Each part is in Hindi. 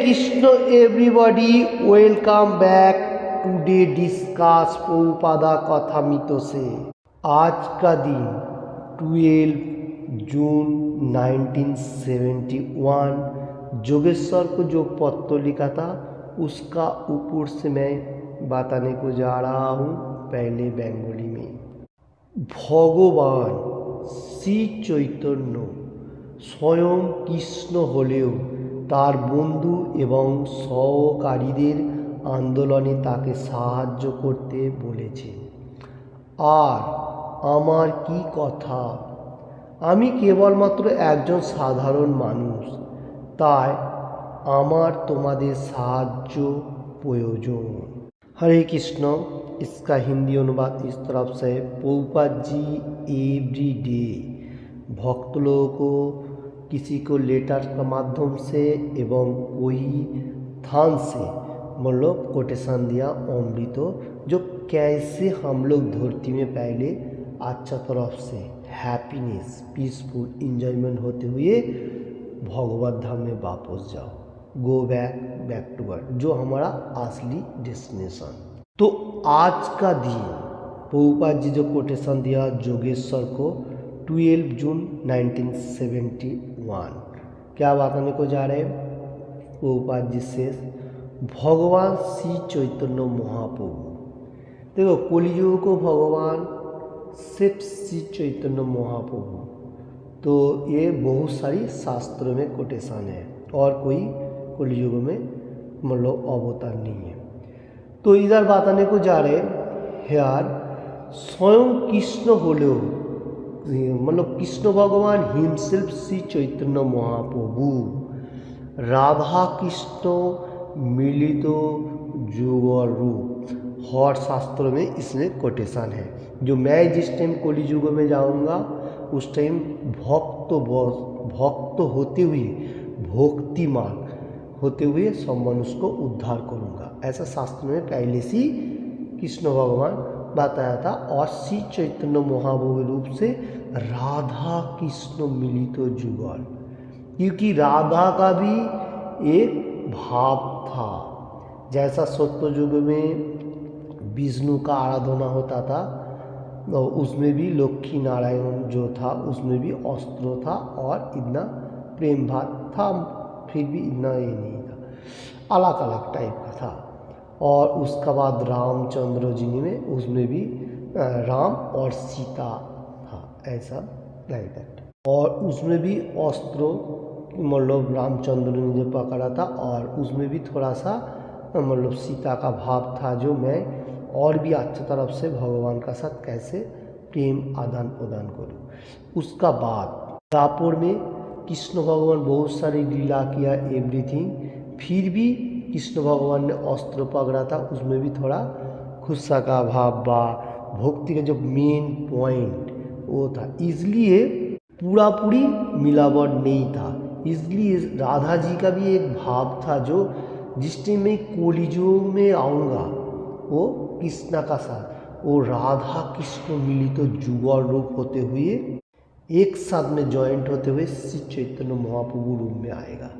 Krishna everybody, welcome back. Today discuss Prabhupada Kathamrita से। आज का दिन 12 जून 1971 जोगेश्वर को जो पत्र लिखा था उसका ऊपर से मैं बताने को जा रहा हूँ। पहले बंगाली में। भगवान श्री चैतन्य स्वयं कृष्ण হলেও তার বন্ধু এবং সহকারীদের আন্দোলনে তাকে সাহায্য করতে বলেছেন। আর আমার কি কথা, আমি কেবলমাত্র একজন সাধারণ মানুষ, তাই আমার তোমাদের সাহায্য প্রয়োজন। हरे कृष्ण। इसका हिंदी अनुवाद इस तरफ से, प्रभुपाद जी एवरी डे भक्त लोगों को किसी को लेटर का माध्यम से एवं कोई थान से मतलब कोटेशन दिया अमृत, जो कैसे हम लोग धरती में पहले अच्छा तरफ से हैप्पीनेस पीसफुल इंजॉयमेंट होते हुए भगवत धाम में वापस जाओ, गो बैक टू वर्ड, जो हमारा असली डेस्टिनेशन। तो आज का दिन प्रभुपाद जी जो कोटेशन दिया जोगेश्वर को 12 जून 1971, क्या बताने को जा रहे हैं प्रभुपाद जी से। भगवान श्री चैतन्य महाप्रभु, देखो कलियुग को भगवान सिर्फ श्री चैतन्य महाप्रभु, तो ये बहुत सारी शास्त्रों में कोटेशन है और कोई कलियुग में मतलब अवतार नहीं है। तो इधर बताने को जा रहे यार, स्वयं कृष्ण হলেও मतलब कृष्ण भगवान हिमसेल्फ श्री चैतन्य महाप्रभु राधा कृष्ण मिलित जुगल रूप, हर शास्त्रों में इसमें कोटेशन है। जो मैं जिस टाइम कलि युग में जाऊंगा उस टाइम भक्त होते हुए भक्तिमान होते हुए सब मनुष्य को उद्धार करूंगा, ऐसा शास्त्र में पहले से कृष्ण भगवान बताया था। और श्री चैतन्य महाप्रभु रूप से राधा कृष्ण मिलित जुगल, क्योंकि राधा का भी एक भाव था। जैसा सत्य युग में विष्णु का आराधना होता था, तो उसमें भी लक्ष्मी नारायण जो था उसमें भी अस्त्र था और इतना प्रेम भाव था, फिर भी इतना ये नहीं था, अलग अलग टाइप का था। और उसका बाद रामचंद्र जी में उसमें भी राम और सीता था, ऐसा लाइक दैट। और उसमें भी अस्त्र मतलब रामचंद्र ने जो पकड़ा था, और उसमें भी थोड़ा सा मतलब सीता का भाव था, जो मैं और भी अच्छी तरफ से भगवान का साथ कैसे प्रेम आदान प्रदान करूँ। उसका बाद दापुर में कृष्ण भगवान बहुत सारी लीला किया एवरीथिंग, फिर भी कृष्ण भगवान ने अस्त्र पकड़ा था, उसमें भी थोड़ा गुस्सा का भाव बा भक्ति का जो मेन पॉइंट वो था, इसलिए पूरा पूरी मिलावट नहीं था। इसलिए राधा जी का भी एक भाव था, जो जिस टाइम में कलियुग में आऊँगा वो कृष्णा का साथ वो राधा कृष्ण मिलित जुगल रूप होते हुए एक साथ में जॉइंट होते हुए श्री चैतन्य महाप्रभु रूप में आएगा।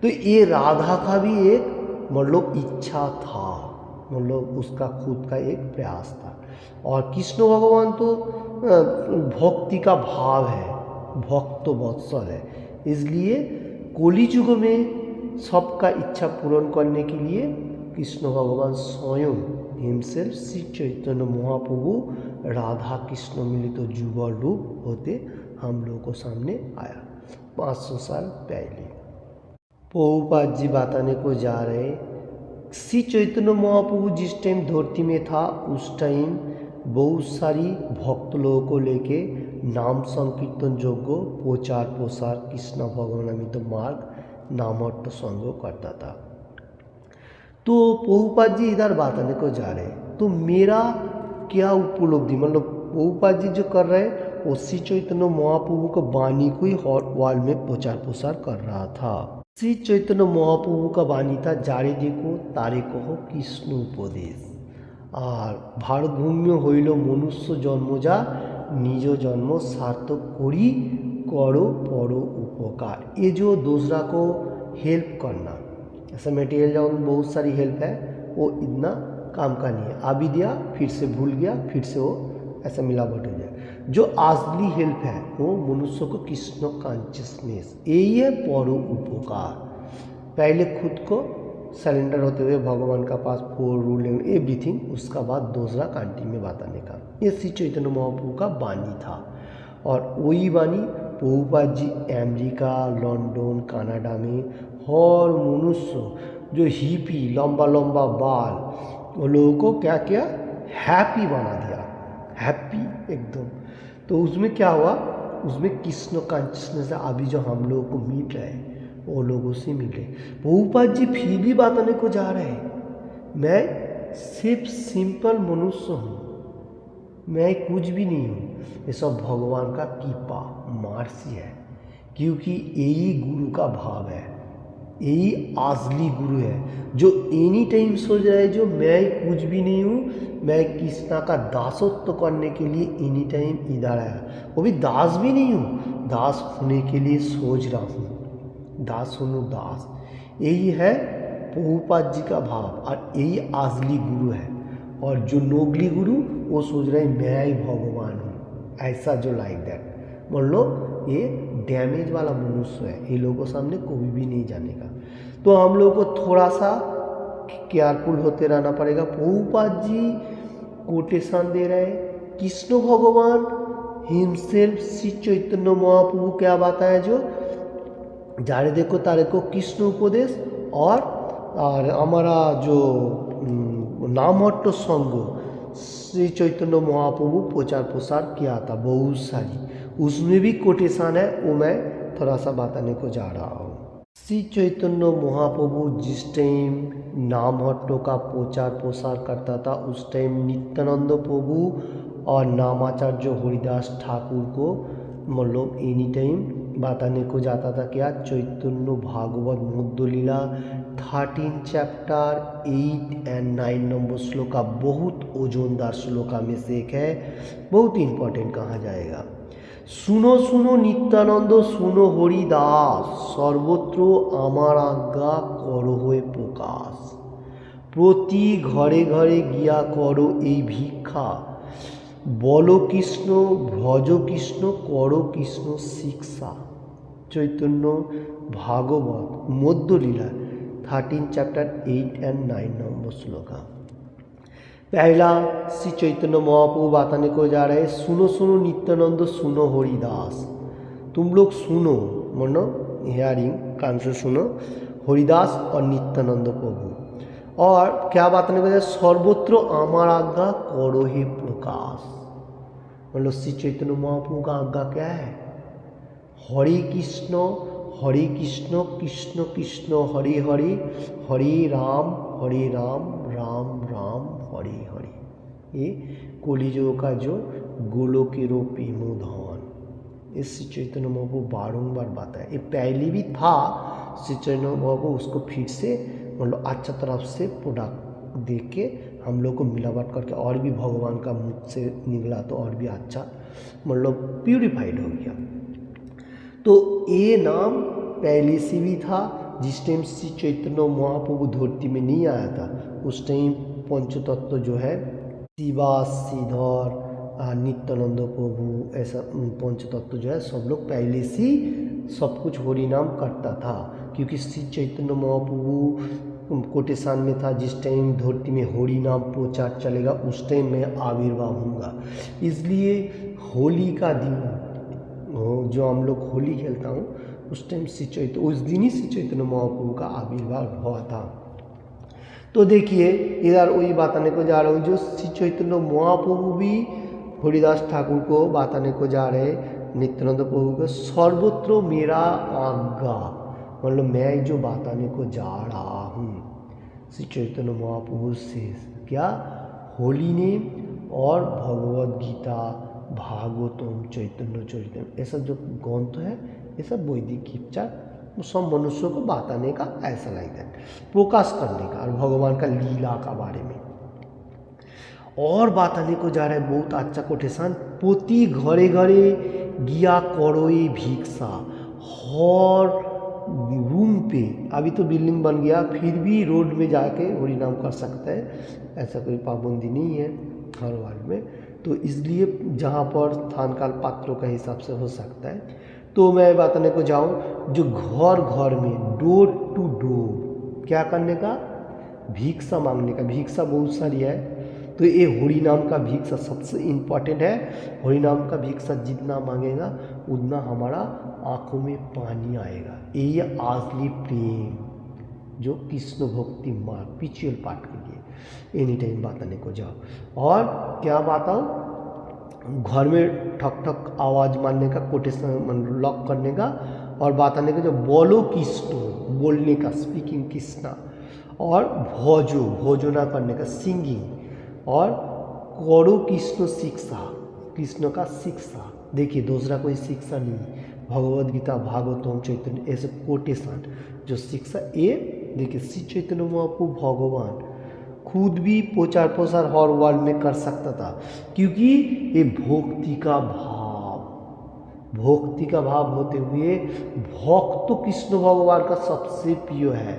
तो ये राधा का भी एक मतलब इच्छा था, मतलब उसका खुद का एक प्रयास था। और कृष्ण भगवान तो भक्ति का भाव है, भक्त वत्सल है, इसलिए कलियुग में सबका इच्छा पूर्ण करने के लिए कृष्ण भगवान स्वयं हिमसेल्फ श्री चैतन्य महाप्रभु राधा कृष्ण मिलित जुगल रूप होते हम लोगों को सामने आया 500 साल पहले। प्रभुपाद जी बताने को जा रहे, श्री चैतन्य महाप्रभु जिस टाइम धरती में था उस टाइम बहुत सारी भक्त लोगों को लेके नाम संकीर्तन योग्य प्रचार प्रसार कृष्ण भगवानामित मार्ग नामर्थ संग करता था। तो प्रभुपाद जी इधर बताने को जा रहे, तो मेरा क्या उपलब्धि, मतलब प्रभुपाद जी जो कर रहे वो श्री चैतन्य महाप्रभु को वाणी को ही हर वर्ल्ड में प्रचार प्रसार कर रहा था। श्री चैतन्य महाप्रभु का वाणी था, जारे देखो तारे कहो कृष्ण उपदेश, और भारत भूमि हইল मनुष्य जन्म जा निज जन्म सार्थक करी करो परो उपकार। ये जो दूसरा को हेल्प करना, ऐसा मटेरियल जब बहुत सारी हेल्प है वो इतना काम का नहीं है। अभी दिया फिर से भूल गया, फिर से वो ऐसा मिलावट हो जाए। जो असली हेल्प है वो मनुष्य को कृष्ण कॉन्शियसनेस, यही है पर उपकार। पहले खुद को सरेंडर होते हुए भगवान का पास फोर रूल एवरीथिंग, उसका बाद दूसरा कांटी में बताने का। ये श्री चैतन्य महाप्रभु का वाणी था। और वही वाणी Prabhupada ji America, London, Canada में हर मनुष्य जो हिपी लंबा लंबा बाल, वो लोगों को क्या किया, हैप्पी बना दिया, हैप्पी एकदम। तो उसमें क्या हुआ, उसमें कृष्ण कॉन्शियसनेस अभी जो हम लोगों को मिल रहा है वो लोगों से मिले। प्रभुपाद जी फिर भी बताने को जा रहे हैं, मैं सिर्फ सिंपल मनुष्य हूँ, मैं कुछ भी नहीं हूँ, ये सब भगवान का कृपा मर्सी है। क्योंकि यही गुरु का भाव है, यही असली गुरु है जो एनी टाइम सोच रहा है जो मैं कुछ भी नहीं हूँ, मैं कृष्णा का दासत्व करने के लिए एनी टाइम इधर आया। वो भी दास भी नहीं हूँ, दास होने के लिए सोच रहा हूँ, दास सुनो दास। यही है प्रभुपाद जी का भाव और यही असली गुरु है। और जो नोगली गुरु वो सोच रहे हैं मैं ही भगवान हूँ, ऐसा जो लाइक दैट, मान लो ये डैमेज वाला मनुष्य है, ये लोगों के सामने कोई भी नहीं जानेगा। तो हम लोग को थोड़ा सा केयरफुल होते रहना पड़ेगा। प्रभुपाद जी कोटेशन दे रहे हैं, कृष्ण भगवान हिमसेल्फ श्री चैतन्य महाप्रभु क्या बात है, जो जारे देखो तारे को कृष्ण उपदेश और हमारा जो नामहट्ट संघ श्री चैतन्य महाप्रभु प्रचार प्रसार किया था बहुत सारी, उसमें भी कोटेशन है, वो मैं थोड़ा सा बताने को जा रहा हूँ। श्री चैतन्य महाप्रभु जिस टाइम नामहट्टों का प्रचार प्रसार करता था उस टाइम नित्यानंद प्रभु और नामाचार्य हरिदास ठाकुर को मतलब एनी टाइम बताने को जाता था क्या, चैतन्य भागवत मध्य लीला 13 चैप्टर 8 और 9 नंबर श्लोका बहुत ओजोनदार श्लोका में से एक है, बहुत इंपॉर्टेंट कहा जाएगा। सुनो सुनो नित्यानंद सुनो हरिदास, सर्वत्र आमार आज्ञा करो हुए प्रकाश, प्रति घरे घरे गिया करो এই ভিক্ষা, বলো কৃষ্ণ ভজ কৃষ্ণ করো কৃষ্ণ শিক্ষা। চৈতন্য भागवत मध्य लीला 13 चैप्टर 8 और 9 नंबर श्लोका। पहला श्री चैतन्य महाप्रभु बताने को जा रहे हैं, सुनो सुनो नित्यानंद सुनो हरिदास, तुम लोग सुनो, मानो हियरिंग कान से सुनो, हरिदास और नित्यानंद प्रभु। और क्या बताने को जा, सर्वत्र आमार आज्ञा करो हे प्रकाश, मतलब श्री चैतन्य महाप्रभु का आज्ञा क्या है, हरे कृष्ण कृष्ण कृष्ण हरे हरे, हरे राम राम राम हरे हरे। ये कलियुग का जो गोलोकेरो प्रेमोधन, इस श्री चैतन्य महाप्रभु बारंबार बात है। ये पहले भी था श्री चैतन्य महाप्रभु, उसको फिर से मतलब अच्छा तरफ से प्रोडक्ट दे के हम लोग को मिलावट करके और भी भगवान का मुख से निकला तो और भी अच्छा मतलब प्यूरिफाइड हो गया। तो ये नाम पहले से भी था, जिस टाइम श्री चैतन्य महाप्रभु धरती में नहीं आया था उस टाइम पंचतत्व जो है शिवा श्रीधर नित्यानंद प्रभु, ऐसा पंचतत्व जो है सब लोग पहले से सब कुछ हरि नाम करता था। क्योंकि श्री चैतन्य महाप्रभु कोटेशन में था, जिस टाइम धरती में हरि नाम प्रचार चलेगा उस टाइम मैं आविर्भाव होऊंगा। इसलिए होली का दिन जो हम लोग होली खेलता हूँ उस टाइम श्री चैतन्य, उस दिन ही श्री चैतन्य महाप्रभु का आविर्भाव हुआ था। तो देखिए इधर वही बताने को जा रहा हूँ, जो श्री चैतन्य महाप्रभु भी हरिदास ठाकुर को बताने को जा रहे, नित्यानंद प्रभु को, सर्वत्र मेरा आज्ञा, मतलब मैं जो बताने को जा रहा हूँ श्री चैतन्य महाप्रभु से क्या, होली नेम और भगवद गीता भागवतम चैतन्य चैतन्य, ऐसा जो ग्रंथ है ये सब वैदिक गिफ्ट सब मनुष्यों को बताने का, ऐसा लाइक दैट प्रकाश करने का और भगवान का लीला का बारे में और बताने को जा रहा है। बहुत अच्छा कोटेशन, प्रति घरे घरे गिया करोई भिक्षा, हर रूम पे, अभी तो बिल्डिंग बन गया, फिर भी रोड में जाके हरि नाम कर सकता है, ऐसा कोई पाबंदी नहीं है हर वार्ड में। तो इसलिए जहाँ पर स्थान काल पात्रों का हिसाब से हो सकता है। तो मैं बताने को जाऊँ, जो घर घर में डोर टू डोर क्या करने का, भिक्षा मांगने का। भिक्षा बहुत सारी है, तो ये हरि नाम का भिक्षा सबसे इम्पोर्टेंट है। हरि नाम का भिक्षा जितना मांगेगा उतना हमारा आंखों में पानी आएगा। ये असली प्रेम जो कृष्ण भक्ति मार्ग पिछुअल पाठ के लिए एनी टाइम बताने को जाओ। और क्या बताओ, घर में ठक ठक आवाज़ मारने का, कोटेशन लॉक करने का, और बताने का जो बोलो कृष्ण, बोलने का, स्पीकिंग कृष्णा, और भोजो, भोजना करने का, सिंगिंग, और करो कृष्ण शिक्षा, कृष्ण का शिक्षा। देखिए दूसरा कोई शिक्षा नहीं, भगवद गीता, भागवतम, चैतन्य, ऐसे कोटेशन जो शिक्षा। ये देखिए श्री चैतन्य महाप्रभु भगवान खुद भी प्रचार प्रसार हर वर्ल्ड में कर सकता था, क्योंकि ये भक्ति का भाव, भक्ति का भाव होते हुए भक्त तो कृष्ण भगवान का सबसे प्रिय है।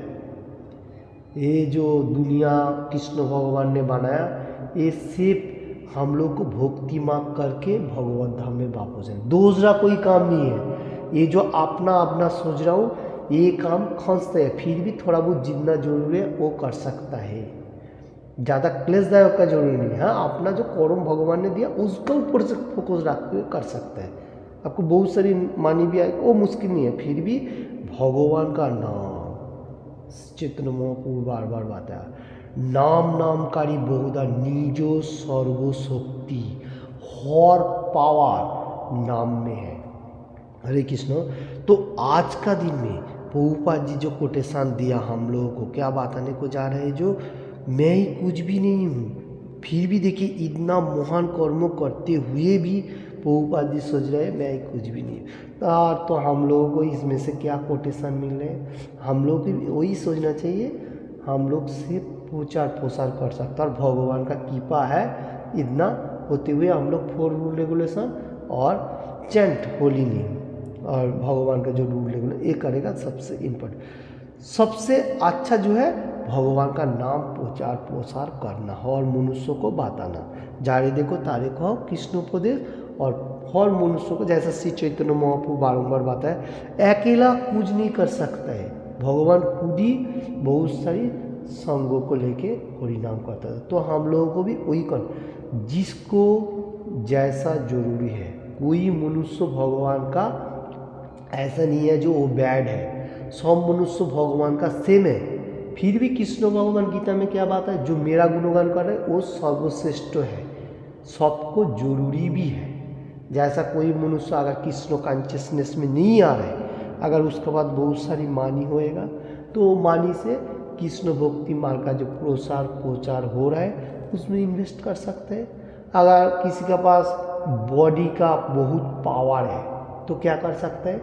ये जो दुनिया कृष्ण भगवान ने बनाया, ये सिर्फ हम लोग को भक्ति मार्ग करके भगवत धाम में वापस जाए, दूसरा कोई काम नहीं है। ये जो अपना अपना सोच रहा हूँ, ये काम खंसता है, फिर भी थोड़ा बहुत जितना जरूरी है वो कर सकता है, ज़्यादा क्लेशदायक का जरूरी नहीं है। हाँ, अपना जो कर्म भगवान ने दिया उसका ऊपर से फोकस रखते हुए कर सकता है। आपको बहुत सारी मानी भी आएगी, वो मुश्किल नहीं है, फिर भी भगवान का नाम, चैतन्य महाप्रभु बार बार बताया, नाम नामकारी बहुधा निजो सर्वशक्ति, हर पावर नाम में है। हरे कृष्ण। तो आज का दिन में प्रभुपाद जी जो कोटेशन दिया हम लोगों को, क्या बताने को जा रहे हैं, जो मैं ही कुछ भी नहीं हूँ, फिर भी देखिए इतना महान कर्म करते हुए भी प्रभुपाद जी सोच रहे हैं मैं ही कुछ भी नहीं हूँ। तो हम लोगों को इसमें से क्या कोटेशन मिल रहे हैं, हम लोग को भी वही सोचना चाहिए, हम लोग से प्रचार प्रसार कर सकता है, और भगवान का कृपा है इतना होते हुए हम लोग 4 रूल रेगुलेशन और चैंट होली नेम और भगवान का जो रूल रेगुलेशन ये करेगा। सबसे इम्पोर्टेंट, सबसे अच्छा जो है भगवान का नाम प्रचार प्रसार करना और मनुष्यों को बताना। जारे देखो तारे कहो कृष्ण उपदेश, और हर मनुष्यों को, जैसा श्री चैतन्य महाप्रभु बारंबार बताया, अकेला कुछ नहीं कर सकता है, भगवान खुद ही बहुत सारी संगों को लेके हरि नाम करता था। तो हम लोगों को भी वही कर, जिसको जैसा जरूरी है। कोई मनुष्य भगवान का ऐसा नहीं है जो वो बैड है, सब मनुष्य भगवान का सेम है। फिर भी कृष्ण भगवान गीता में क्या बात है, जो मेरा गुणगान कर रहे हैं वो सर्वश्रेष्ठ है, सबको जरूरी भी है। जैसा कोई मनुष्य अगर कृष्ण कॉन्शियसनेस में नहीं आ रहा है, अगर उसके बाद बहुत सारी मानी होएगा, तो मानी से कृष्ण भक्ति मार्ग का जो प्रचार हो रहा है उसमें इन्वेस्ट कर सकते हैं। अगर किसी के पास बॉडी का बहुत पावर है तो क्या कर सकते हैं,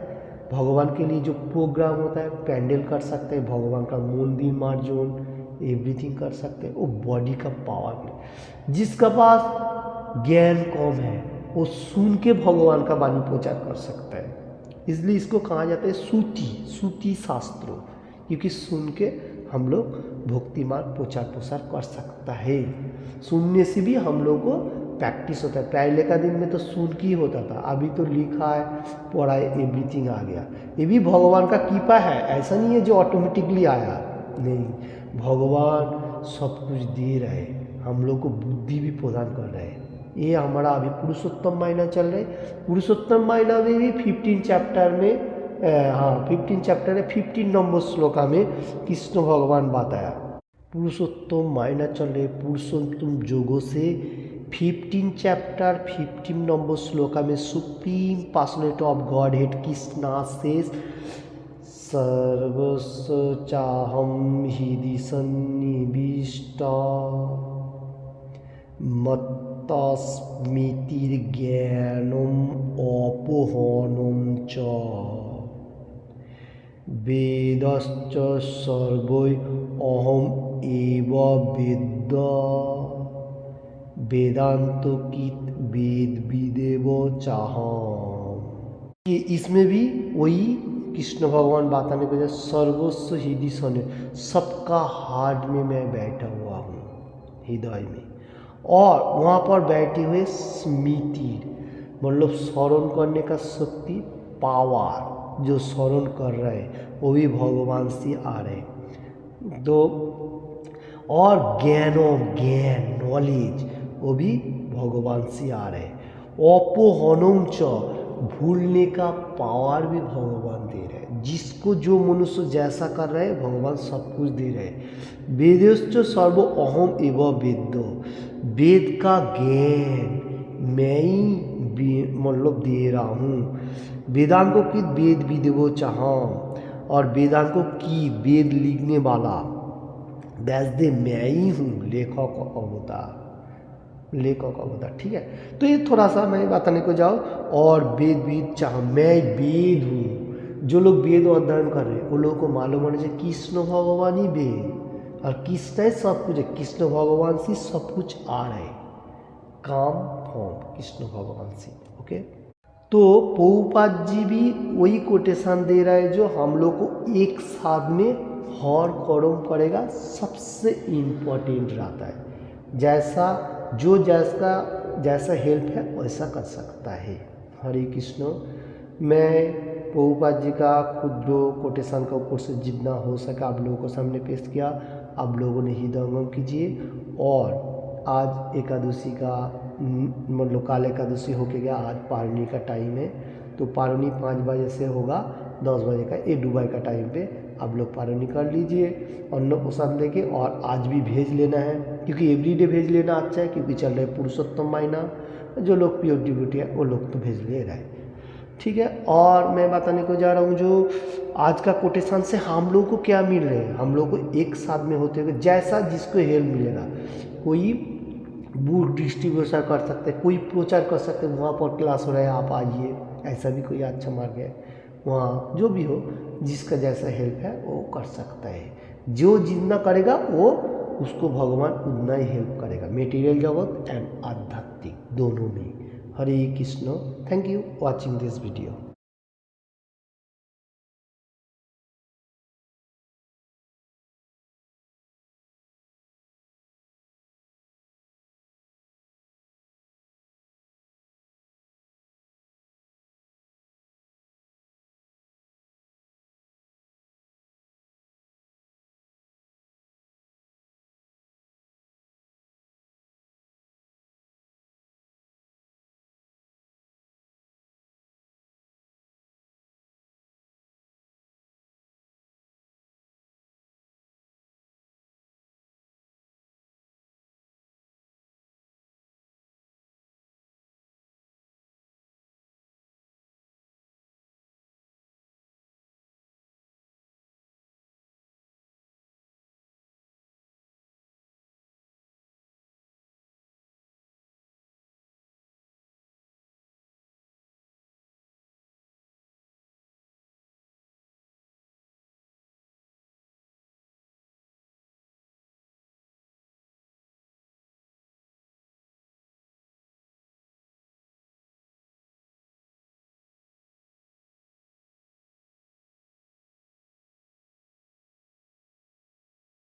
भगवान के लिए जो प्रोग्राम होता है पैंडल कर सकते हैं, भगवान का मंदिर मार्जन एवरीथिंग कर सकते हैं, वो बॉडी का पावर है। जिसका पास ज्ञान कम है वो सुन के भगवान का वाणी प्रचार कर सकता है, इसलिए इसको कहा जाता है सूती शास्त्रों, क्योंकि सुन के हम लोग भक्ति मार्ग प्रचार प्रसार कर सकता है। सुनने से भी हम लोग को प्रैक्टिस होता है। पहले का दिन में तो सुन के ही होता था, अभी तो लिखा है पढ़ा है एवरीथिंग आ गया। ये भी भगवान का कृपा है, ऐसा नहीं है जो ऑटोमेटिकली आया, नहीं, भगवान सब कुछ दे रहे, हम लोग को बुद्धि भी प्रदान कर रहे हैं। ये हमारा अभी पुरुषोत्तम महीना चल रहा है, पुरुषोत्तम महीना में भी 15 चैप्टर में 15 चैप्टर है, 15 नंबर श्लोका में कृष्ण भगवान बताया। पुरुषोत्तम महीना चल रहे, पुरुषोत्तम योगों से 15 चैप्टर 15 नंबर श्लोका में supreme personality of God head Krishna से सर्वस्व चाहम हृदि सन्निविष्टा मत्तस्मितिर्ज्ञानम अपोहनम च वेदश्च सर्वै अहम एव वेद वेदांतोकित वेद विदेव चाहम। इसमें भी वही कृष्ण भगवान बताने को जाए सर्वस्व हृदय सने, सबका हार्ट में मैं बैठा हुआ हूँ, हृदय में। और वहाँ पर बैठे हुए स्मृति मतलब स्मरण करने का शक्ति, पावर, जो स्मरण कर रहे हैं वो भी भगवान से आ रहे। तो और ज्ञान नॉलेज वो भी भगवान से आ रहे। अपहनम च भूलने का पावर भी भगवान दे रहे हैं। जिसको जो मनुष्य जैसा कर रहे हैं भगवान सब कुछ दे रहे हैं। वेदोश्च सर्व अहम एवं वेद्यो, वेद का ज्ञान मैं ही मतलब दे रहा हूँ। वेदांतों की वेद विदेवो चाह, और वेदांतों की वेद लिखने वाला व्यासदेव मैं ही हूँ, लेखक अवतार, लेखक अवतार। ठीक है, तो ये थोड़ा सा मैं बताने को जाऊँ। और वेद चाह, मैं वेद हूँ। जो लोग वेद अध्ययन कर रहे हैं वो लोगों को मालूम होना चाहिए कृष्ण भगवान ही वेद, और कृष्ण ही सब कुछ है। कृष्ण भगवान से सब कुछ आ रहे, काम फॉर्म कृष्ण भगवान से। ओके, तो प्रभुपाद जी भी वही कोटेशन दे रहा है जो हम लोग को एक साथ में हर कर्म करेगा सबसे इम्पोर्टेंट रहता है। जैसा जो जैसा हेल्प है वैसा कर सकता है। हरे कृष्ण। मैं प्रभुपाद जी का खुद कोटेशन का ऊपर से जितना हो सका आप लोगों को सामने पेश किया। आप लोगों ने हृदयंगम कीजिए। और आज एकादशी का मतलब काल एकादशी होके गया, आज पारनी का टाइम है। तो पारनी 5 बजे से होगा 10 बजे का, ये डूबाई का टाइम पे आप लोग पारनी कर लीजिए अन्न प्रसाद लेके। और आज भी भेज लेना है, क्योंकि एवरीडे भेज लेना अच्छा है, क्योंकि चल रहे पुरुषोत्तम महीना। जो लोग प्योर डिवोटी है वो लोग तो भेज ले रहे हैं। ठीक है, और मैं बताने को जा रहा हूँ जो आज का कोटेशन से हम लोग को क्या मिल रहे हैं। हम लोग को एक साथ में होते हुए जैसा जिसको हेल्प मिलेगा, कोई बुक डिस्ट्रीब्यूशन कर सकते हैं, कोई प्रचार कर सकते हैं, वहाँ पर क्लास हो रहा है आप आइए, ऐसा भी कोई अच्छा मार्ग है। वहाँ जो भी हो जिसका जैसा हेल्प है वो कर सकता है। जो जितना करेगा वो उसको भगवान उतना ही हेल्प करेगा, मेटीरियल जगत एंड आध्यात्मिक दोनों में। Hare Krishna. Thank you watching this video.